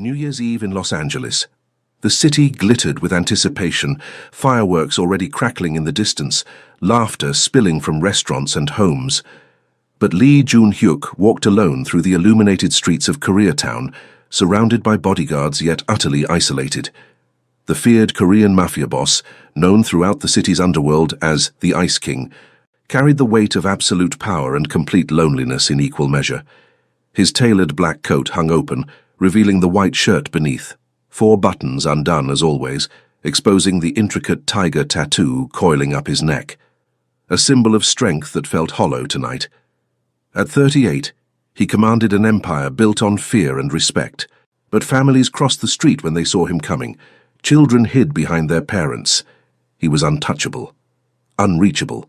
New Year's Eve in Los Angeles. The city glittered with anticipation, fireworks already crackling in the distance, laughter spilling from restaurants and homes. But Lee Jun-hyuk walked alone through the illuminated streets of Koreatown, surrounded by bodyguards yet utterly isolated. The feared Korean Mafia boss, known throughout the city's underworld as the Ice King, carried the weight of absolute power and complete loneliness in equal measure. His tailored black coat hung open, revealing the white shirt beneath, 4 buttons undone as always, exposing the intricate tiger tattoo coiling up his neck, a symbol of strength that felt hollow tonight. At 38, he commanded an empire built on fear and respect, but families crossed the street when they saw him coming. Children hid behind their parents. He was untouchable, unreachable.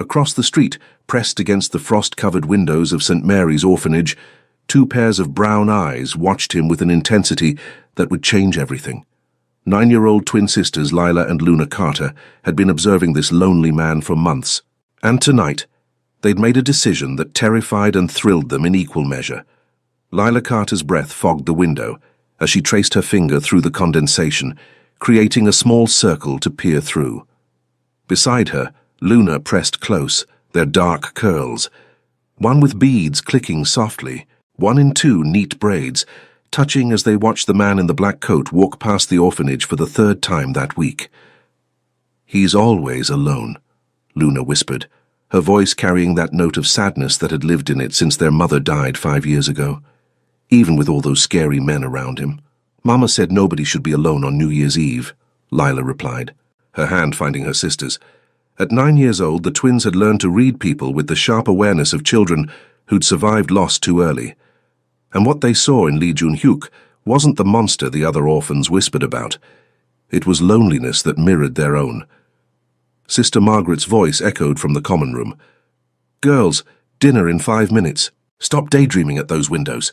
Across the street, pressed against the frost-covered windows of St. Mary's orphanage, 2 pairs of brown eyes watched him with an intensity that would change everything. 9-year-old twin sisters Lila and Luna Carter had been observing this lonely man for months, and tonight they'd made a decision that terrified and thrilled them in equal measure. Lila Carter's breath fogged the window as she traced her finger through the condensation, creating a small circle to peer through. Beside her, Luna pressed close, their dark curls, one with beads clicking softly, one in 2 neat braids, touching as they watched the man in the black coat walk past the orphanage for the 3rd time that week. "He's always alone," Luna whispered, her voice carrying that note of sadness that had lived in it since their mother died 5 years ago. "Even with all those scary men around him." "Mama said nobody should be alone on New Year's Eve," Lila replied, her hand finding her sister's. At 9 years old, the twins had learned to read people with the sharp awareness of children who'd survived loss too early. And what they saw in Lee Jun-hyuk wasn't the monster the other orphans whispered about. It was loneliness that mirrored their own. Sister Margaret's voice echoed from the common room. "Girls, dinner in 5 minutes. Stop daydreaming at those windows."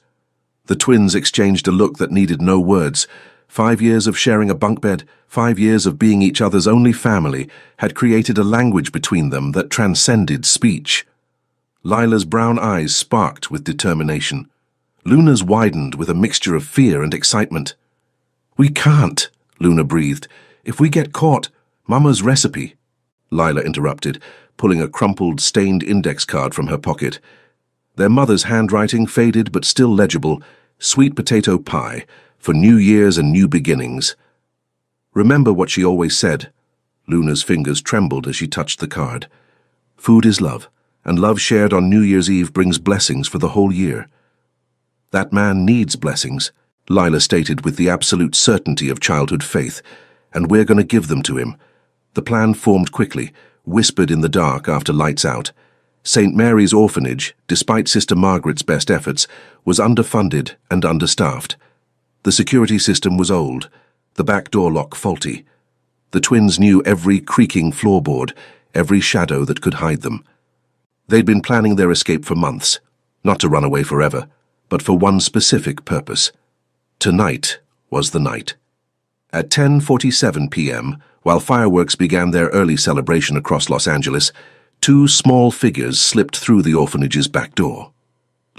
The twins exchanged a look that needed no words. 5 years of sharing a bunk bed, 5 years of being each other's only family, had created a language between them that transcended speech. Lila's brown eyes sparked with determination. Luna's widened with a mixture of fear and excitement. "We can't," Luna breathed. "If we get caught, Mama's recipe." Lila interrupted, pulling a crumpled, stained index card from her pocket. Their mother's handwriting faded but still legible, sweet potato pie, for New Year's and new beginnings. "Remember what she always said." Luna's fingers trembled as she touched the card. "Food is love, and love shared on New Year's Eve brings blessings for the whole year." "That man needs blessings," Lila stated with the absolute certainty of childhood faith, "and we're going to give them to him." The plan formed quickly, whispered in the dark after lights out. St. Mary's orphanage, despite Sister Margaret's best efforts, was underfunded and understaffed. The security system was old, the back door lock faulty. The twins knew every creaking floorboard, every shadow that could hide them. They'd been planning their escape for months, not to run away forever, but for one specific purpose. Tonight was the night. At 10:47 p.m., while fireworks began their early celebration across Los Angeles, 2 small figures slipped through the orphanage's back door.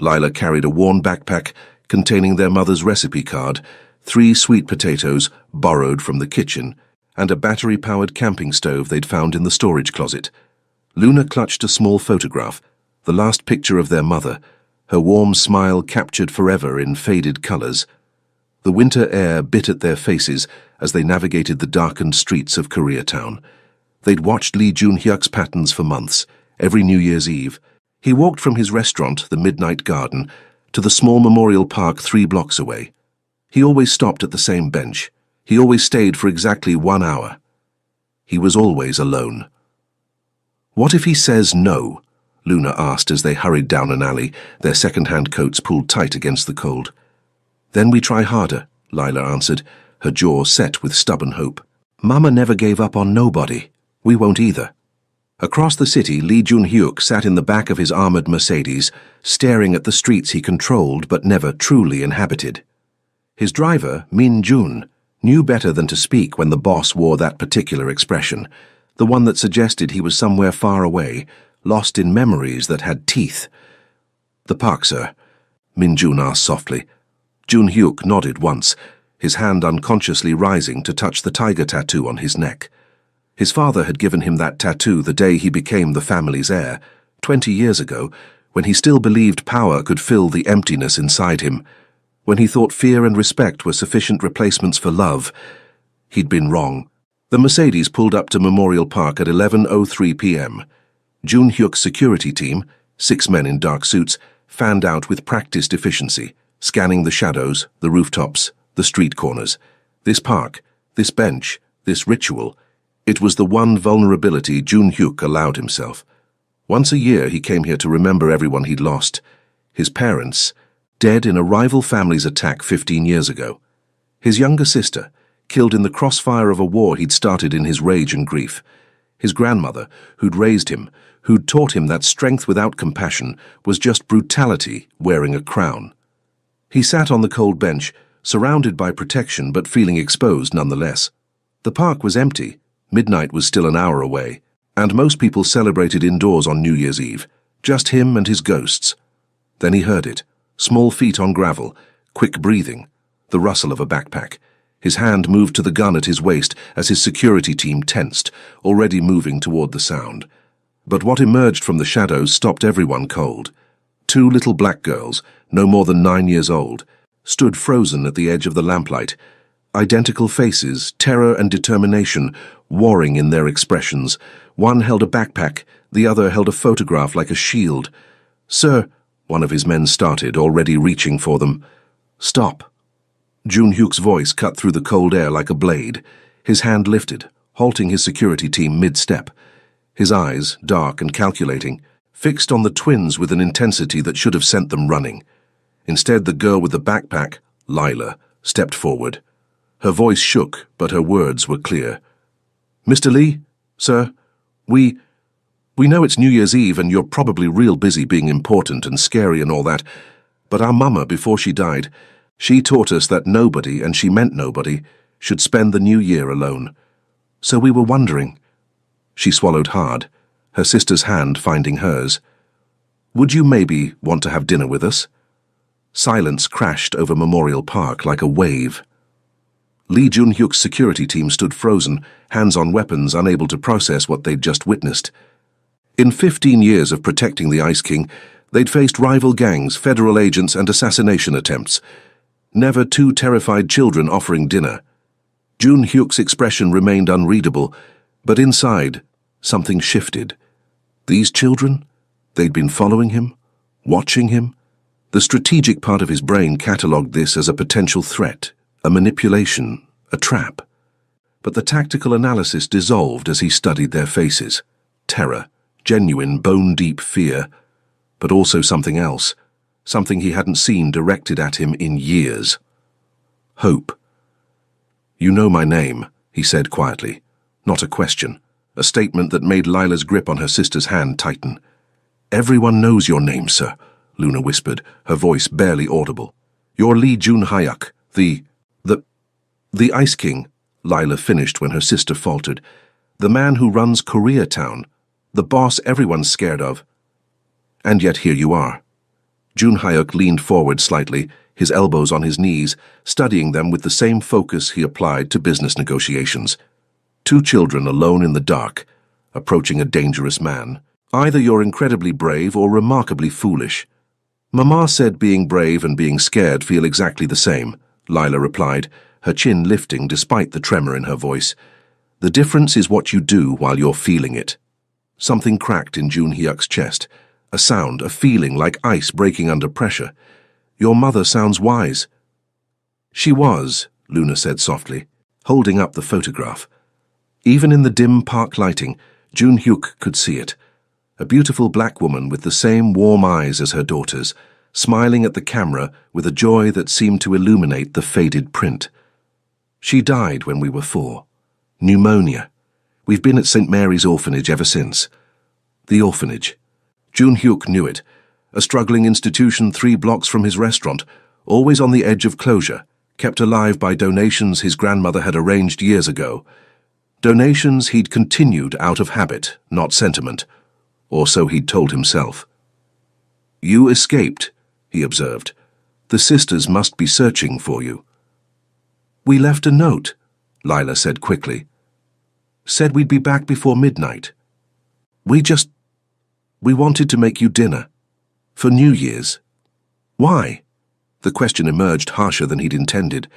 Lila carried a worn backpack containing their mother's recipe card, 3 sweet potatoes borrowed from the kitchen, and a battery-powered camping stove they'd found in the storage closet. Luna clutched a small photograph, the last picture of their mother, her warm smile captured forever in faded colors. The winter air bit at their faces as they navigated the darkened streets of Koreatown. They'd watched Lee Jun-hyuk's patterns for months, every New Year's Eve. He walked from his restaurant, the Midnight Garden, to the small memorial park 3 blocks away. He always stopped at the same bench. He always stayed for exactly 1 hour. He was always alone. "What if he says no?" Luna asked as they hurried down an alley, their second-hand coats pulled tight against the cold. "Then we try harder," Lila answered, her jaw set with stubborn hope. "Mama never gave up on nobody. We won't either." Across the city, Lee Jun-hyuk sat in the back of his armored Mercedes, staring at the streets he controlled but never truly inhabited. His driver, Min Jun, knew better than to speak when the boss wore that particular expression, the one that suggested he was somewhere far away, lost in memories that had teeth. "The park, sir," Min Jun asked softly. Hyuk nodded once, his hand unconsciously rising to touch the tiger tattoo on his neck. His father had given him that tattoo the day he became the family's heir, 20 years ago, when he still believed power could fill the emptiness inside him, when he thought fear and respect were sufficient replacements for love. He'd been wrong. The Mercedes pulled up to Memorial Park at 11:03 p.m. Hyuk's security team, 6 men in dark suits, fanned out with practiced efficiency, scanning the shadows, the rooftops, the street corners. This park, this bench, this ritual, it was the one vulnerability Hyuk allowed himself. Once a year he came here to remember everyone he'd lost. His parents, dead in a rival family's attack 15 years ago. His younger sister, killed in the crossfire of a war he'd started in his rage and grief. His grandmother, who'd raised him, who'd taught him that strength without compassion was just brutality wearing a crown. He sat on the cold bench, surrounded by protection but feeling exposed nonetheless. The park was empty, midnight was still an hour away, and most people celebrated indoors on New Year's Eve, just him and his ghosts. Then he heard it, small feet on gravel, quick breathing, the rustle of a backpack. His hand moved to the gun at his waist as his security team tensed, already moving toward the sound. But what emerged from the shadows stopped everyone cold. 2 little black girls, no more than 9 years old, stood frozen at the edge of the lamplight, identical faces, terror and determination, warring in their expressions. One held a backpack, the other held a photograph like a shield. "Sir," one of his men started, already reaching for them. "Stop." Hyuk's voice cut through the cold air like a blade. His hand lifted, halting his security team mid-step. His eyes, dark and calculating, fixed on the twins with an intensity that should have sent them running. Instead, the girl with the backpack, Lila, stepped forward. Her voice shook, but her words were clear. "Mr. Lee, sir, we know it's New Year's Eve and you're probably real busy being important and scary and all that, but our mama, before she died, she taught us that nobody, and she meant nobody, should spend the new year alone. So we were wondering." She swallowed hard, her sister's hand finding hers. "Would you maybe want to have dinner with us?" Silence crashed over Memorial Park like a wave. Lee Hyuk's security team stood frozen, hands on weapons, unable to process what they'd just witnessed. In 15 years of protecting the Ice King, they'd faced rival gangs, federal agents, and assassination attempts. Never 2 terrified children offering dinner. Hyuk's expression remained unreadable, but inside, something shifted. These children? They'd been following him, watching him. The strategic part of his brain catalogued this as a potential threat, a manipulation, a trap. But the tactical analysis dissolved as he studied their faces. Terror, genuine, bone-deep fear, but also something else, something he hadn't seen directed at him in years. Hope. "You know my name," he said quietly. Not a question, a statement that made Lila's grip on her sister's hand tighten. "Everyone knows your name, sir," Luna whispered, her voice barely audible. "You're Lee Hyuk, the Ice King," Lila finished when her sister faltered. "The man who runs Koreatown, the boss everyone's scared of. And yet here you are." Hyuk leaned forward slightly, his elbows on his knees, studying them with the same focus he applied to business negotiations. 2 children alone in the dark, approaching a dangerous man. Either you're incredibly brave or remarkably foolish. "Mama said being brave and being scared feel exactly the same," Lila replied, her chin lifting despite the tremor in her voice. "The difference is what you do while you're feeling it." Something cracked in Hyuk's chest, a sound, a feeling like ice breaking under pressure. "Your mother sounds wise." "She was," Luna said softly, holding up the photograph. Even in the dim park lighting, Hyuk could see it. A beautiful black woman with the same warm eyes as her daughters, smiling at the camera with a joy that seemed to illuminate the faded print. "She died when we were 4. Pneumonia. We've been at St. Mary's Orphanage ever since." The orphanage. Hyuk knew it. A struggling institution 3 blocks from his restaurant, always on the edge of closure, kept alive by donations his grandmother had arranged years ago. Donations he'd continued out of habit, not sentiment. Or so he'd told himself. "You escaped," he observed. The sisters must be searching for you." "We left a note," Lila said quickly. "Said we'd be back before midnight. We wanted to make you dinner. For New Year's." "Why?" The question emerged harsher than he'd intended.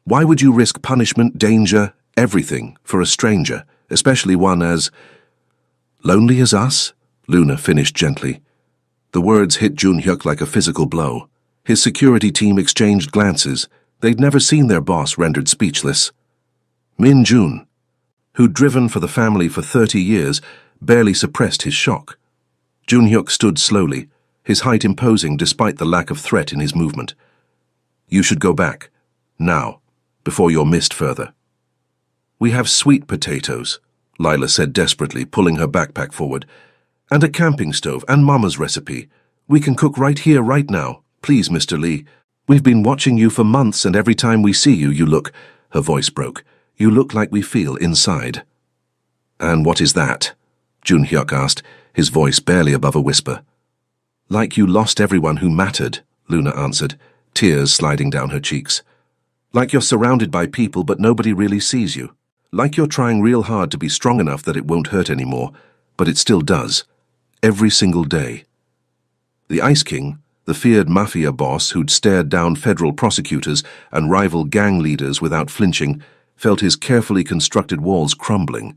"Why would you risk punishment, danger, everything for a stranger, especially one as lonely as us?" Luna finished gently. The words hit Jun-hyuk like a physical blow. His security team exchanged glances. They'd never seen their boss rendered speechless. Min-jun, who'd driven for the family for 30 years, barely suppressed his shock. Jun-hyuk stood slowly, his height imposing despite the lack of threat in his movement. "You should go back, now, before you're missed further." "We have sweet potatoes," Lila said desperately, pulling her backpack forward. "And a camping stove, and Mama's recipe. We can cook right here, right now. Please, Mr. Lee. We've been watching you for months, and every time we see you, you look—" Her voice broke. "You look like we feel inside." "And what is that?" Jun-hyuk asked, his voice barely above a whisper. "Like you lost everyone who mattered," Luna answered, tears sliding down her cheeks. "Like you're surrounded by people but nobody really sees you. Like you're trying real hard to be strong enough that it won't hurt anymore, but it still does. Every single day." The Ice King, the feared Mafia boss who'd stared down federal prosecutors and rival gang leaders without flinching, felt his carefully constructed walls crumbling.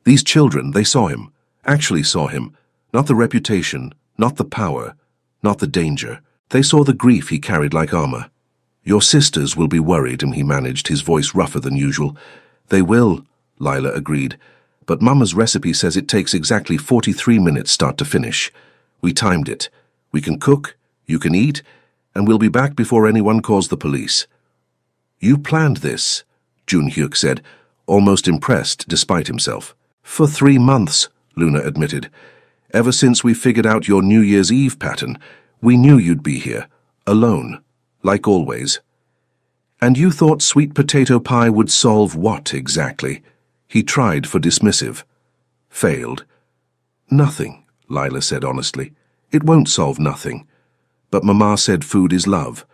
These children, they saw him, actually saw him, not the reputation, not the power, not the danger. They saw the grief he carried like armor. "Your sisters will be worried," and he managed, his voice rougher than usual. "They will," Lila agreed, "but Mama's recipe says it takes exactly 43 minutes start to finish. We timed it. We can cook, you can eat, and we'll be back before anyone calls the police." "You planned this," Jun-hyuk said, almost impressed despite himself. "For 3 months," Luna admitted. "Ever since we figured out your New Year's Eve pattern, we knew you'd be here, alone, like always." "And you thought sweet potato pie would solve what exactly?" He tried for dismissive. Failed. "Nothing," Lila said honestly. "It won't solve nothing. But Mama said food is love,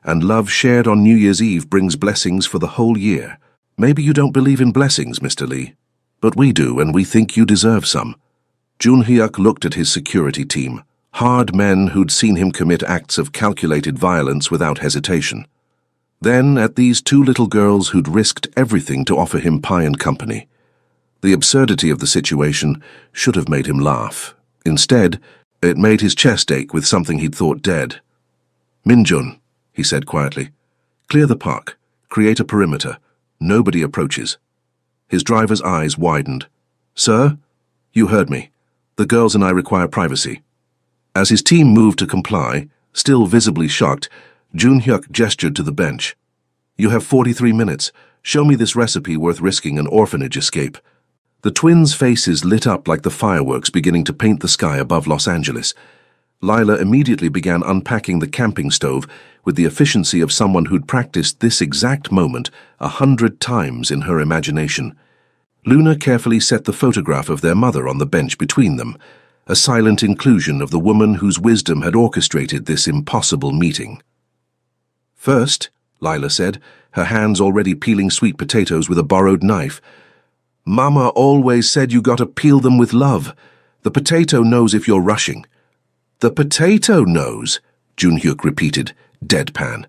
and love shared on New Year's Eve brings blessings for the whole year. Maybe you don't believe in blessings, Mr. Lee, but we do, and we think you deserve some." Jun-hyuk looked at his security team, hard men who'd seen him commit acts of calculated violence without hesitation. Then at these 2 little girls who'd risked everything to offer him pie and company. The absurdity of the situation should have made him laugh. Instead, it made his chest ache with something he'd thought dead. "Min-jun," he said quietly, "clear the park, create a perimeter. Nobody approaches." His driver's eyes widened. "Sir, you heard me. The girls and I require privacy." As his team moved to comply, still visibly shocked, Jun-hyuk gestured to the bench. "You have 43 minutes. Show me this recipe worth risking an orphanage escape." The twins' faces lit up like the fireworks beginning to paint the sky above Los Angeles. Lila immediately began unpacking the camping stove with the efficiency of someone who'd practiced this exact moment 100 times in her imagination. Luna carefully set the photograph of their mother on the bench between them, a silent inclusion of the woman whose wisdom had orchestrated this impossible meeting. "First," Lila said, her hands already peeling sweet potatoes with a borrowed knife, "Mama always said you gotta peel them with love. The potato knows if you're rushing." "The potato knows," Jun-hyuk repeated, deadpan.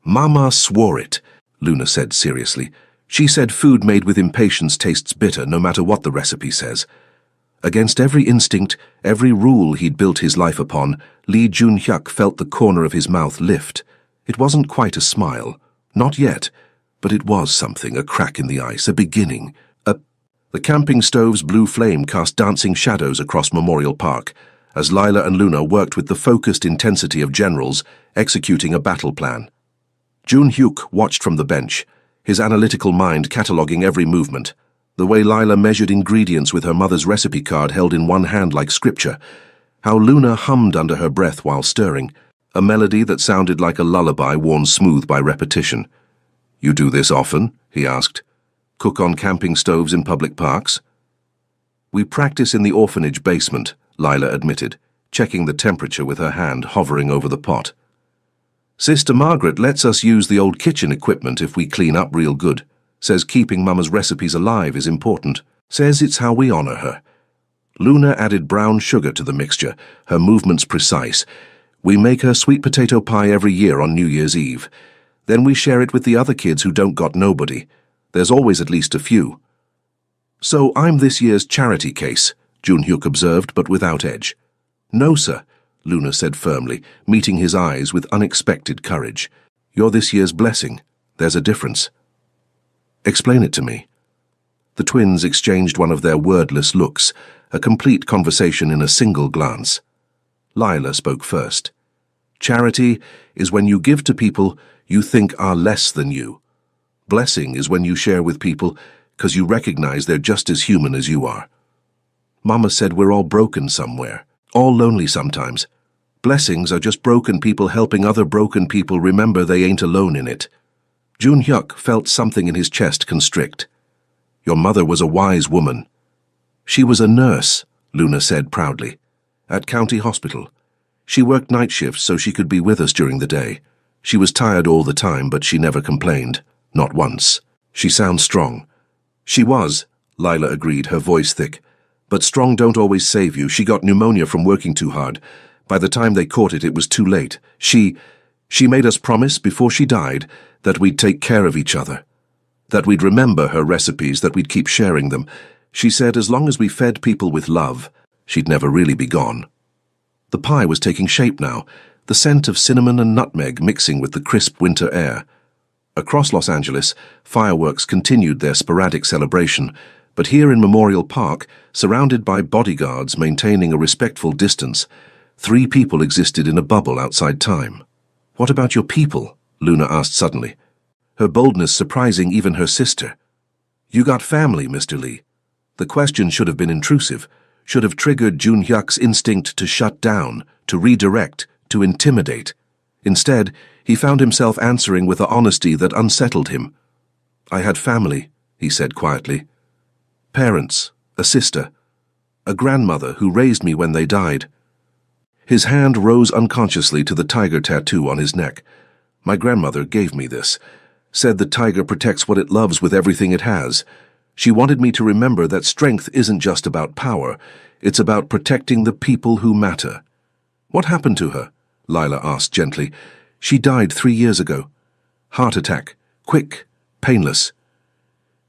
"Mama swore it," Luna said seriously. "She said food made with impatience tastes bitter no matter what the recipe says." Against every instinct, every rule he'd built his life upon, Lee Jun-hyuk felt the corner of his mouth lift. It wasn't quite a smile. Not yet. But it was something, a crack in the ice, a beginning. The camping stove's blue flame cast dancing shadows across Memorial Park, as Lila and Luna worked with the focused intensity of generals, executing a battle plan. Jun-hyuk watched from the bench, his analytical mind cataloguing every movement, the way Lila measured ingredients with her mother's recipe card held in one hand like scripture, how Luna hummed under her breath while stirring, a melody that sounded like a lullaby worn smooth by repetition. "You do this often?" he asked. "Cook on camping stoves in public parks?" "We practice in the orphanage basement," Lila admitted, checking the temperature with her hand hovering over the pot. Sister Margaret lets us use the old kitchen equipment if we clean up real good. Says keeping Mama's recipes alive is important. Says it's how we honor her. Luna added brown sugar to the mixture, her movements precise. We make her sweet potato pie every year on New Year's Eve. Then we share it with the other kids who don't got nobody. There's always at least a few. So I'm this year's charity case, Junhyuk observed, but without edge. No, sir, Luna said firmly, meeting his eyes with unexpected courage. You're this year's blessing. There's a difference. Explain it to me. The twins exchanged one of their wordless looks, a complete conversation in a single glance. Lila spoke first. Charity is when you give to people you think are less than you. Blessing is when you share with people because you recognize they're just as human as you are. Mama said we're all broken somewhere, all lonely sometimes. Blessings are just broken people helping other broken people remember they ain't alone in it. Junhyuk felt something in his chest constrict. Your mother was a wise woman. She was a nurse, Luna said proudly, at County Hospital. She worked night shifts so she could be with us during the day. She was tired all the time, but she never complained. Not once. She sounds strong. She was, Lila agreed, her voice thick. But strong don't always save you. She got pneumonia from working too hard. By the time they caught it, it was too late. She made us promise before she died that we'd take care of each other. That we'd remember her recipes, that we'd keep sharing them. She said as long as we fed people with love, she'd never really be gone. The pie was taking shape now, the scent of cinnamon and nutmeg mixing with the crisp winter air. Across Los Angeles, fireworks continued their sporadic celebration, but here in Memorial Park, surrounded by bodyguards maintaining a respectful distance, 3 people existed in a bubble outside time. What about your people? Luna asked suddenly, her boldness surprising even her sister. You got family, Mr. Lee. The question should have been intrusive, should have triggered Junhyuk's instinct to shut down, to redirect, to intimidate. Instead, he found himself answering with an honesty that unsettled him. I had family, he said quietly. Parents, a sister, a grandmother who raised me when they died. His hand rose unconsciously to the tiger tattoo on his neck. My grandmother gave me this, said the tiger protects what it loves with everything it has. She wanted me to remember that strength isn't just about power, it's about protecting the people who matter. What happened to her? Lila asked gently. She died 3 years ago. Heart attack. Quick. Painless.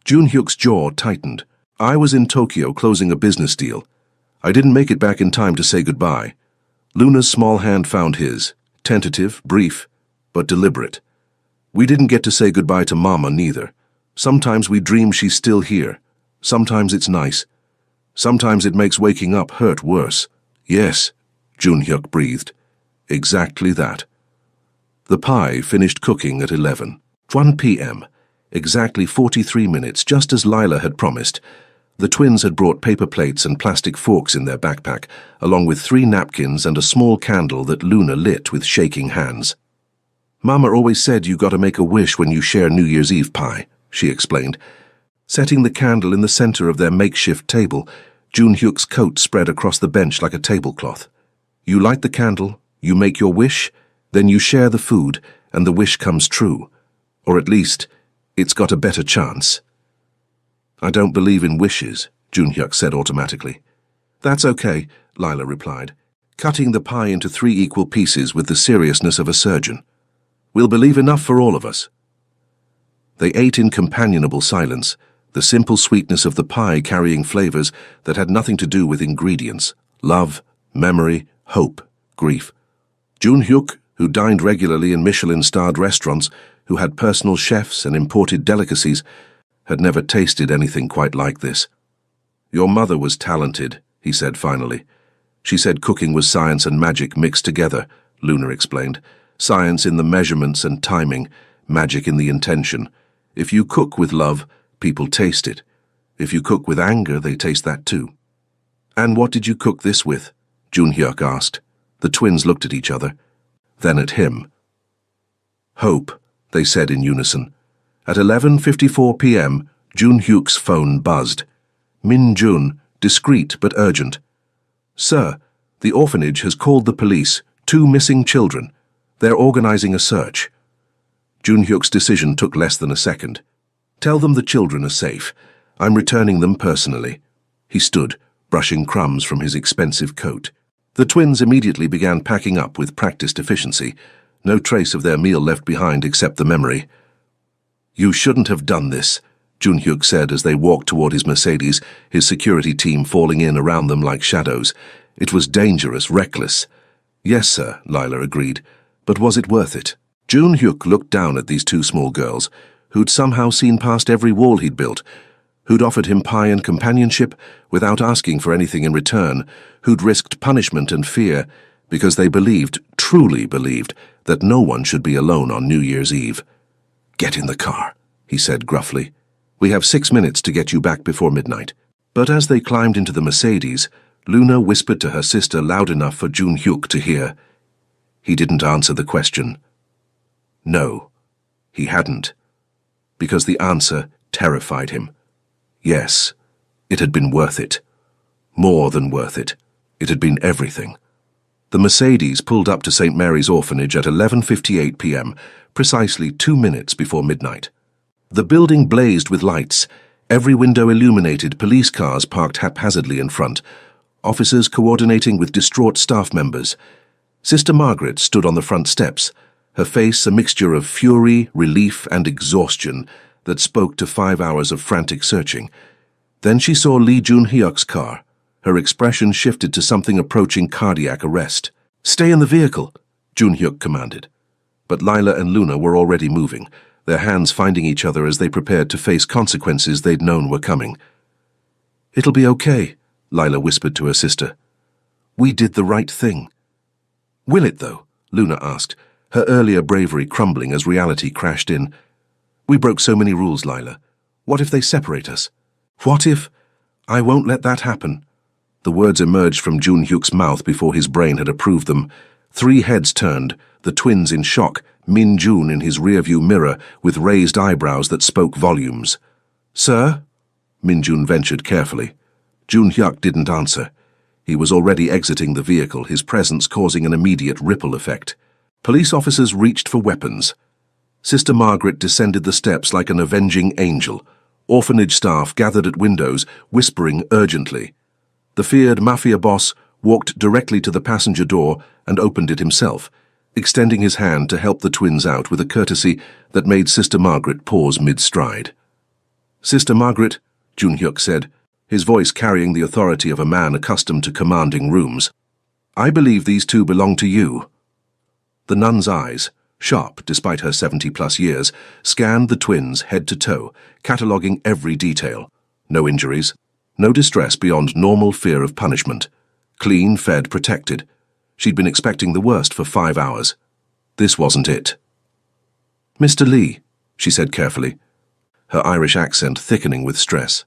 Junhyuk's jaw tightened. I was in Tokyo closing a business deal. I didn't make it back in time to say goodbye. Luna's small hand found his, tentative, brief, but deliberate. We didn't get to say goodbye to Mama neither. Sometimes we dream she's still here. Sometimes it's nice. Sometimes it makes waking up hurt worse. Yes, Junhyuk breathed. Exactly that. The pie finished cooking at 1 p.m., exactly 43 minutes, just as Lila had promised. The twins had brought paper plates and plastic forks in their backpack, along with 3 napkins and a small candle that Luna lit with shaking hands. Mama always said you gotta make a wish when you share New Year's Eve pie, she explained. Setting the candle in the center of their makeshift table, Junhyuk's coat spread across the bench like a tablecloth. You light the candle, you make your wish, then you share the food, and the wish comes true. Or at least, it's got a better chance. I don't believe in wishes, Junhyuk said automatically. That's okay, Lila replied, cutting the pie into 3 equal pieces with the seriousness of a surgeon. We'll believe enough for all of us. They ate in companionable silence, the simple sweetness of the pie carrying flavors that had nothing to do with ingredients, love, memory, hope, grief. Junhyuk, who dined regularly in Michelin-starred restaurants, who had personal chefs and imported delicacies, had never tasted anything quite like this. Your mother was talented, he said finally. She said cooking was science and magic mixed together, Luna explained. Science in the measurements and timing, magic in the intention. If you cook with love, people taste it. If you cook with anger, they taste that too. And what did you cook this with? Junhyuk asked. The twins looked at each other, then at him. Hope, they said in unison. At 11:54 p.m., Junhyuk's phone buzzed. Min Jun, discreet but urgent. Sir, the orphanage has called the police. 2 missing children. They're organizing a search. Jun Hyuk's decision took less than a second. Tell them the children are safe. I'm returning them personally. He stood, brushing crumbs from his expensive coat. The twins immediately began packing up with practiced efficiency. No trace of their meal left behind except the memory. You shouldn't have done this, Jun Hyuk said as they walked toward his Mercedes, his security team falling in around them like shadows. It was dangerous, reckless. Yes, sir, Lila agreed. But was it worth it? Jun Hyuk looked down at these two small girls, who'd somehow seen past every wall he'd built, who'd offered him pie and companionship without asking for anything in return, who'd risked punishment and fear because they believed, truly believed, that no one should be alone on New Year's Eve. Get in the car, he said gruffly. We have 6 minutes to get you back before midnight. But as they climbed into the Mercedes, Luna whispered to her sister loud enough for Jun Hyuk to hear. He didn't answer the question. No, he hadn't, because the answer terrified him. Yes, it had been worth it. More than worth it. It had been everything. The Mercedes pulled up to St. Mary's Orphanage at 11:58 p.m., precisely 2 minutes before midnight. The building blazed with lights, every window illuminated, police cars parked haphazardly in front, officers coordinating with distraught staff members. Sister Margaret stood on the front steps, her face a mixture of fury, relief, and exhaustion that spoke to 5 hours of frantic searching. Then she saw Lee Jun Hyuk's car. Her expression shifted to something approaching cardiac arrest. Stay in the vehicle, Jun Hyuk commanded. But Lila and Luna were already moving, their hands finding each other as they prepared to face consequences they'd known were coming. It'll be okay, Lila whispered to her sister. We did the right thing. Will it, though? Luna asked, her earlier bravery crumbling as reality crashed in. We broke so many rules, Lila. What if they separate us? What if? I won't let that happen. The words emerged from Jun Hyuk's mouth before his brain had approved them. 3 heads turned, the twins in shock, Min Jun in his rearview mirror with raised eyebrows that spoke volumes. Sir? Min Jun ventured carefully. Jun Hyuk didn't answer. He was already exiting the vehicle, his presence causing an immediate ripple effect. Police officers reached for weapons. Sister Margaret descended the steps like an avenging angel. Orphanage staff gathered at windows, whispering urgently. The feared Mafia boss walked directly to the passenger door and opened it himself, extending his hand to help the twins out with a courtesy that made Sister Margaret pause mid-stride. Sister Margaret, Jun Hyuk said, his voice carrying the authority of a man accustomed to commanding rooms. I believe these two belong to you. The nun's eyes, sharp despite her 70-plus years, scanned the twins head to toe, cataloguing every detail. No injuries, no distress beyond normal fear of punishment. Clean, fed, protected. She'd been expecting the worst for 5 hours. This wasn't it. Mr. Lee, she said carefully, her Irish accent thickening with stress.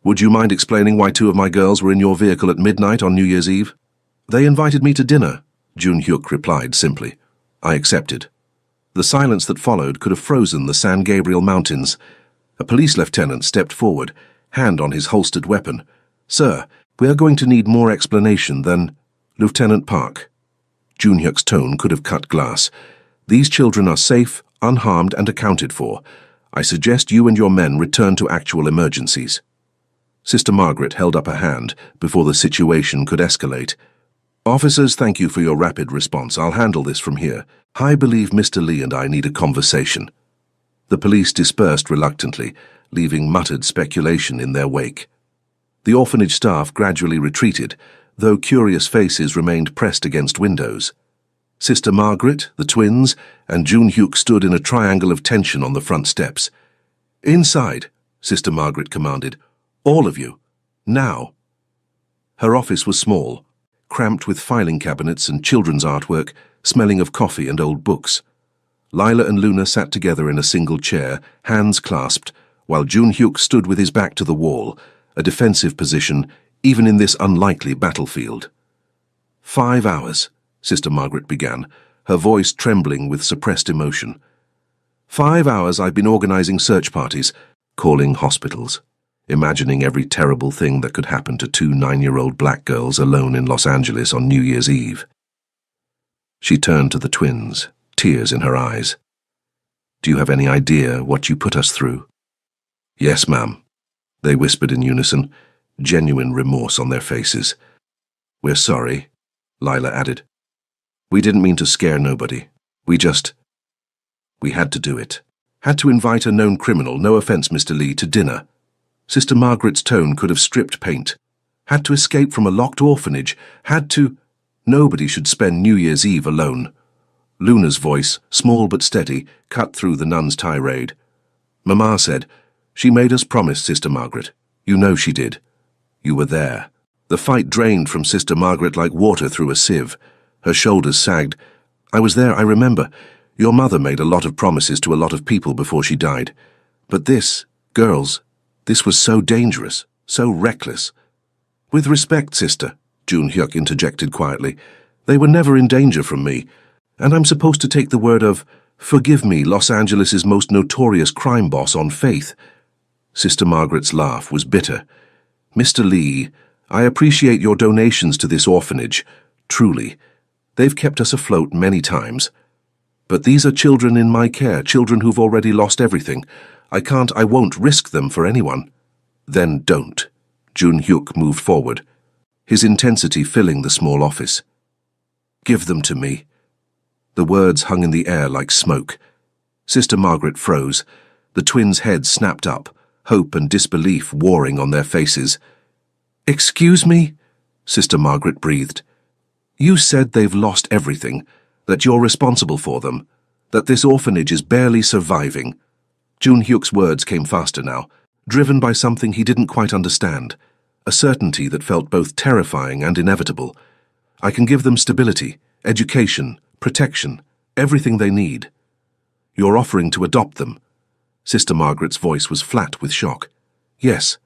Would you mind explaining why 2 of my girls were in your vehicle at midnight on New Year's Eve? They invited me to dinner, Jun Hyuk replied simply. I accepted. The silence that followed could have frozen the San Gabriel Mountains. A police lieutenant stepped forward, hand on his holstered weapon. Sir, we are going to need more explanation than... Lieutenant Park. Jun Hyuk's tone could have cut glass. These children are safe, unharmed, and accounted for. I suggest you and your men return to actual emergencies. Sister Margaret held up a hand before the situation could escalate. Officers, thank you for your rapid response. I'll handle this from here. I believe Mr. Lee and I need a conversation. The police dispersed reluctantly, leaving muttered speculation in their wake. The orphanage staff gradually retreated, though curious faces remained pressed against windows. Sister Margaret, the twins, and Jun Hyuk stood in a triangle of tension on the front steps. Inside, Sister Margaret commanded. All of you. Now. Her office was small, cramped with filing cabinets and children's artwork, smelling of coffee and old books. Lila and Luna sat together in a single chair, hands clasped, while Jun Hyuk stood with his back to the wall, a defensive position even in this unlikely battlefield. 5 hours, Sister Margaret began, her voice trembling with suppressed emotion. 5 hours I've been organizing search parties, calling hospitals, imagining every terrible thing that could happen to 2 9-year-old black girls alone in Los Angeles on New Year's Eve. She turned to the twins, tears in her eyes. "Do you have any idea what you put us through?" "Yes, ma'am," they whispered in unison, genuine remorse on their faces. "We're sorry," Lila added. "We didn't mean to scare nobody. We had to do it. Had to invite a known criminal, no offense, Mr. Lee, to dinner. Sister Margaret's tone could have stripped paint. Had to escape from a locked orphanage. Nobody should spend New Year's Eve alone." Luna's voice, small but steady, cut through the nun's tirade. "Mama said, she made us promise, Sister Margaret. You know she did. You were there." The fight drained from Sister Margaret like water through a sieve. Her shoulders sagged. "I was there, I remember. Your mother made a lot of promises to a lot of people before she died. But girls, this was so dangerous, so reckless." "With respect, sister," Jun Hyuk interjected quietly, "they were never in danger from me. And I'm supposed to take the word of, forgive me, Los Angeles' most notorious crime boss on faith." Sister Margaret's laugh was bitter. "Mr. Lee, I appreciate your donations to this orphanage. Truly. They've kept us afloat many times. But these are children in my care, children who've already lost everything. I won't risk them for anyone." "Then don't." Jun Hyuk moved forward, his intensity filling the small office. "Give them to me." The words hung in the air like smoke. Sister Margaret froze. The twins' heads snapped up, hope and disbelief warring on their faces. "Excuse me?" Sister Margaret breathed. "You said they've lost everything, that you're responsible for them, that this orphanage is barely surviving." Jun Hyuk's words came faster now, driven by something he didn't quite understand, a certainty that felt both terrifying and inevitable. "I can give them stability, education, protection, everything they need. You're offering to adopt them." Sister Margaret's voice was flat with shock. "Yes,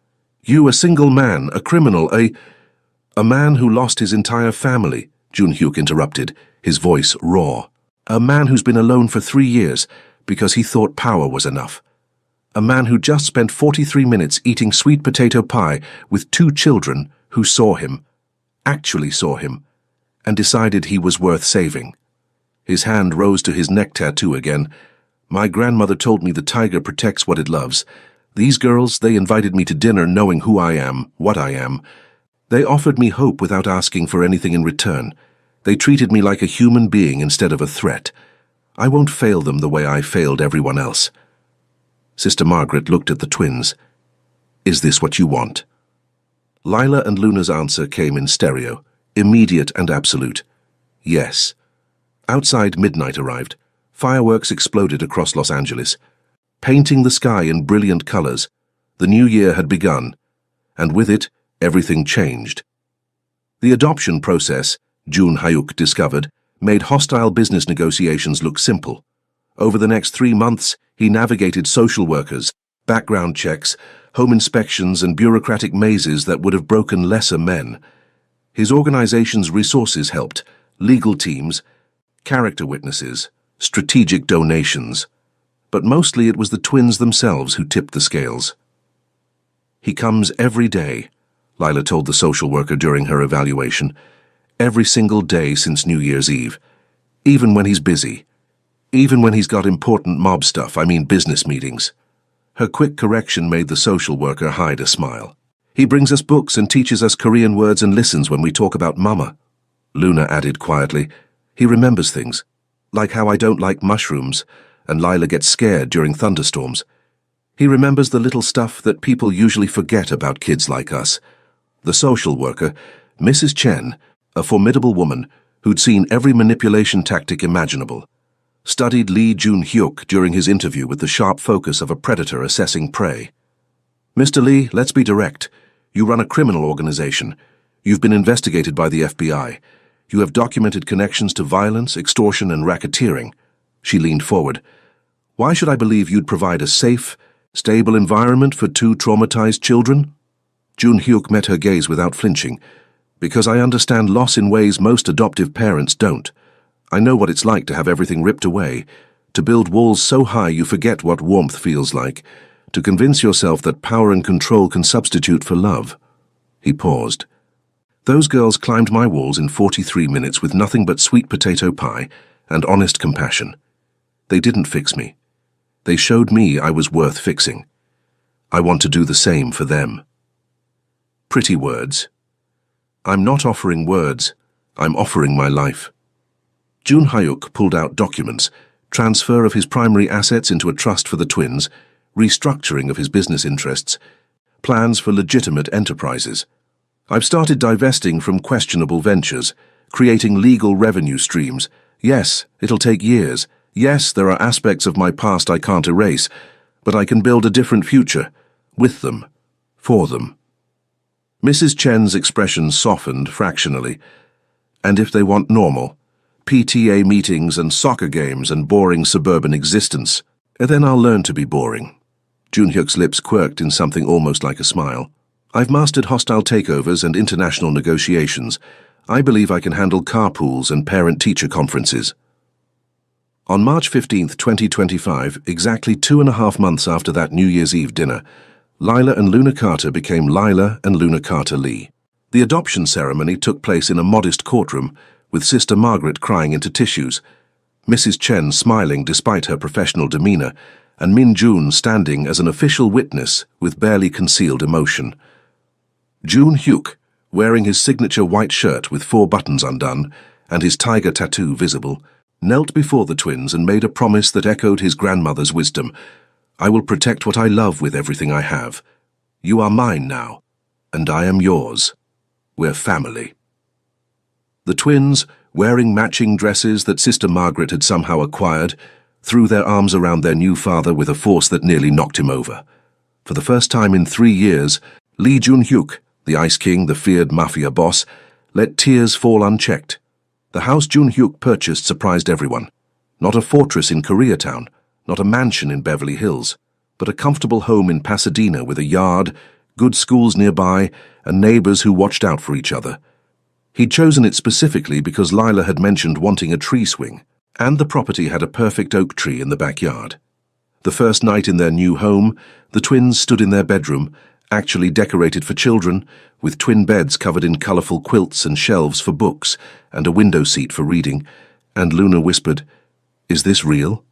you, a single man, a criminal, a man who lost his entire family," Jun Hyuk interrupted, his voice raw. "A man who's been alone for 3 years because he thought power was enough. A man who just spent 43 minutes eating sweet potato pie with 2 children who actually saw him, and decided he was worth saving." His hand rose to his neck tattoo again. "My grandmother told me the tiger protects what it loves. These girls, they invited me to dinner knowing who I am, what I am. They offered me hope without asking for anything in return. They treated me like a human being instead of a threat. I won't fail them the way I failed everyone else." Sister Margaret looked at the twins. "Is this what you want?" Lila and Luna's answer came in stereo, immediate and absolute. "Yes." Outside, midnight arrived. Fireworks exploded across Los Angeles, painting the sky in brilliant colors. The new year had begun, and with it, everything changed. The adoption process, Jun Hyuk discovered, made hostile business negotiations look simple. Over the next 3 months, he navigated social workers, background checks, home inspections, and bureaucratic mazes that would have broken lesser men. His organization's resources helped: legal teams, character witnesses, strategic donations. But mostly it was the twins themselves who tipped the scales. "He comes every day," Lila told the social worker during her evaluation. "Every single day since New Year's Eve. Even when he's busy. Even when he's got important mob stuff, business meetings." Her quick correction made the social worker hide a smile. "He brings us books and teaches us Korean words and listens when we talk about mama," Luna added quietly. "He remembers things, like how I don't like mushrooms, and Lila gets scared during thunderstorms. He remembers the little stuff that people usually forget about kids like us." The social worker, Mrs. Chen, a formidable woman who'd seen every manipulation tactic imaginable, studied Lee Jun Hyuk during his interview with the sharp focus of a predator assessing prey. "Mr. Lee, let's be direct. You run a criminal organization. You've been investigated by the FBI. You have documented connections to violence, extortion, and racketeering." She leaned forward. "Why should I believe you'd provide a safe, stable environment for 2 traumatized children?" Jun Hyuk met her gaze without flinching. "Because I understand loss in ways most adoptive parents don't. I know what it's like to have everything ripped away, to build walls so high you forget what warmth feels like, to convince yourself that power and control can substitute for love." He paused. "Those girls climbed my walls in 43 minutes with nothing but sweet potato pie, and honest compassion. They didn't fix me. They showed me I was worth fixing. I want to do the same for them. Pretty words. I'm not offering words. I'm offering my life. Jun Hyuk pulled out documents, transfer of his primary assets into a trust for the twins, restructuring of his business interests, plans for legitimate enterprises. I've started divesting from questionable ventures, creating legal revenue streams. Yes, it'll take years. Yes, there are aspects of my past I can't erase, but I can build a different future, with them, for them. Mrs. Chen's expression softened fractionally. And if they want normal, PTA meetings and soccer games and boring suburban existence, then I'll learn to be boring. Jun Hyuk's lips quirked in something almost like a smile. I've mastered hostile takeovers and international negotiations. I believe I can handle carpools and parent-teacher conferences. On March 15, 2025, exactly 2.5 months after that New Year's Eve dinner, Lila and Luna Carter became Lila and Luna Carter Lee. The adoption ceremony took place in a modest courtroom, with Sister Margaret crying into tissues, Mrs. Chen smiling despite her professional demeanor, and Min Jun standing as an official witness with barely concealed emotion. Jun Hyuk, wearing his signature white shirt with 4 buttons undone and his tiger tattoo visible, knelt before the twins and made a promise that echoed his grandmother's wisdom. I will protect what I love with everything I have. You are mine now, and I am yours. We're family. The twins, wearing matching dresses that Sister Margaret had somehow acquired, threw their arms around their new father with a force that nearly knocked him over. For the first time in 3 years, Lee Jun-hyuk, the Ice King, the feared Mafia boss, let tears fall unchecked. The house Jun-hyuk purchased surprised everyone. Not a fortress in Koreatown, not a mansion in Beverly Hills, but a comfortable home in Pasadena with a yard, good schools nearby, and neighbors who watched out for each other. He'd chosen it specifically because Lila had mentioned wanting a tree swing, and the property had a perfect oak tree in the backyard. The first night in their new home, the twins stood in their bedroom, actually decorated for children, with twin beds covered in colorful quilts and shelves for books, and a window seat for reading, and Luna whispered, "Is this real?"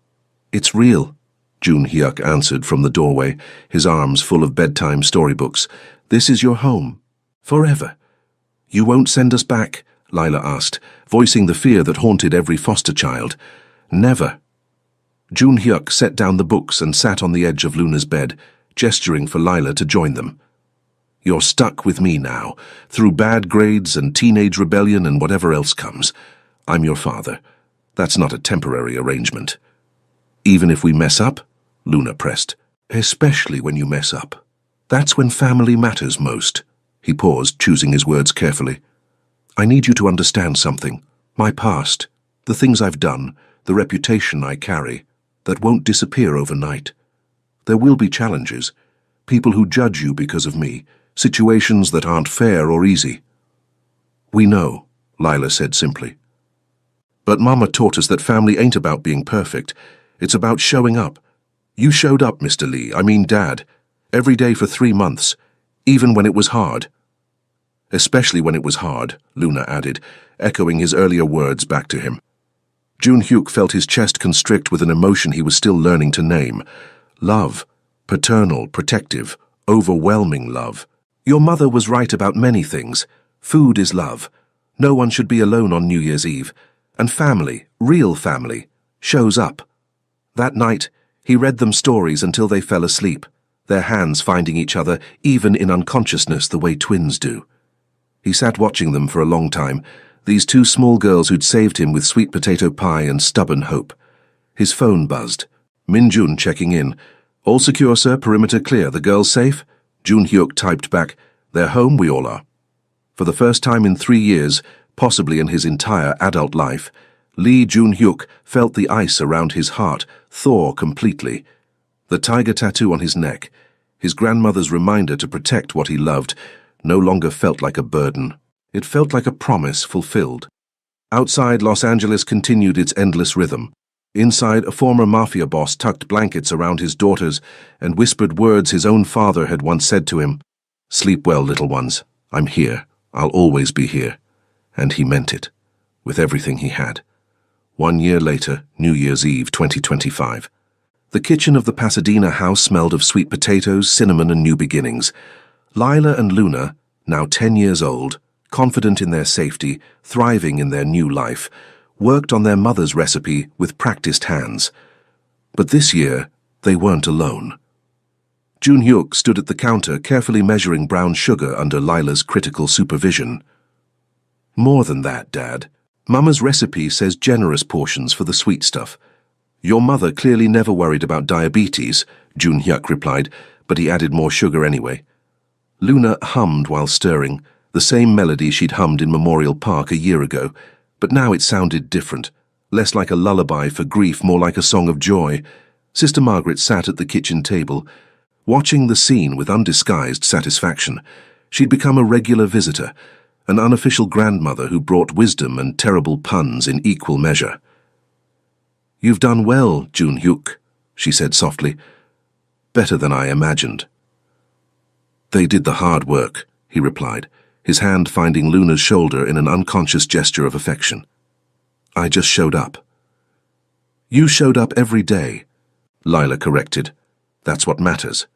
"It's real," Jun Hyuk answered from the doorway, his arms full of bedtime storybooks. "This is your home. Forever." "You won't send us back?" Lila asked, voicing the fear that haunted every foster child. "Never." Jun Hyuk set down the books and sat on the edge of Luna's bed, gesturing for Lila to join them. "You're stuck with me now, through bad grades and teenage rebellion and whatever else comes. I'm your father. That's not a temporary arrangement." "Even if we mess up?" Luna pressed. "Especially when you mess up. That's when family matters most." He paused, choosing his words carefully. "I need you to understand something. My past, the things I've done, the reputation I carry, that won't disappear overnight. There will be challenges, people who judge you because of me, situations that aren't fair or easy." "We know," Lila said simply. "But Mama taught us that family ain't about being perfect. It's about showing up. You showed up, Mr. Lee, I mean Dad, every day for 3 months, even when it was hard." "Especially when it was hard," Luna added, echoing his earlier words back to him. Jun Hyuk felt his chest constrict with an emotion he was still learning to name. Love. Paternal, protective, overwhelming love. "Your mother was right about many things. Food is love. No one should be alone on New Year's Eve. And family, real family, shows up." That night, he read them stories until they fell asleep, their hands finding each other even in unconsciousness the way twins do. He sat watching them for a long time, these 2 small girls who'd saved him with sweet potato pie and stubborn hope. His phone buzzed. Min Jun checking in. "All secure, sir, perimeter clear. The girls safe?" Jun Hyuk typed back, "They're home, we all are." For the first time in 3 years, possibly in his entire adult life, Lee Jun-hyuk felt the ice around his heart thaw completely. The tiger tattoo on his neck, his grandmother's reminder to protect what he loved, no longer felt like a burden. It felt like a promise fulfilled. Outside, Los Angeles continued its endless rhythm. Inside, a former Mafia boss tucked blankets around his daughters and whispered words his own father had once said to him. "Sleep well, little ones. I'm here. I'll always be here." And he meant it, with everything he had. 1 year later, New Year's Eve 2025. The kitchen of the Pasadena house smelled of sweet potatoes, cinnamon, and new beginnings. Lila and Luna, now 10 years old, confident in their safety, thriving in their new life, worked on their mother's recipe with practiced hands. But this year, they weren't alone. Jun-hyuk stood at the counter carefully measuring brown sugar under Lila's critical supervision. "More than that, Dad. Mama's recipe says generous portions for the sweet stuff. Your mother clearly never worried about diabetes," Jun-hyuk replied, but he added more sugar anyway. Luna hummed while stirring, the same melody she'd hummed in Memorial Park a year ago, but now it sounded different, less like a lullaby for grief, more like a song of joy. Sister Margaret sat at the kitchen table, watching the scene with undisguised satisfaction. She'd become a regular visitor, an unofficial grandmother who brought wisdom and terrible puns in equal measure. "You've done well, Jun-hyuk," she said softly. "Better than I imagined." "They did the hard work," he replied, his hand finding Luna's shoulder in an unconscious gesture of affection. "I just showed up." "You showed up every day," Lila corrected. "That's what matters."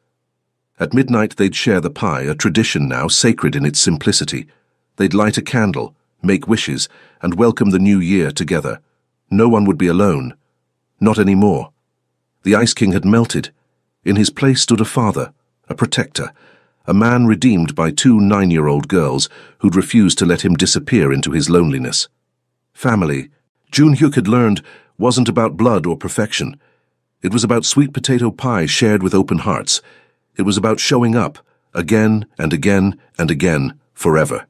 At midnight they'd share the pie, a tradition now sacred in its simplicity. They'd light a candle, make wishes, and welcome the new year together. No one would be alone. Not anymore. The Ice King had melted. In his place stood a father, a protector, a man redeemed by 2 9-year-old girls who'd refused to let him disappear into his loneliness. Family, Jun-hyuk had learned, wasn't about blood or perfection. It was about sweet potato pie shared with open hearts. It was about showing up, again and again and again, forever.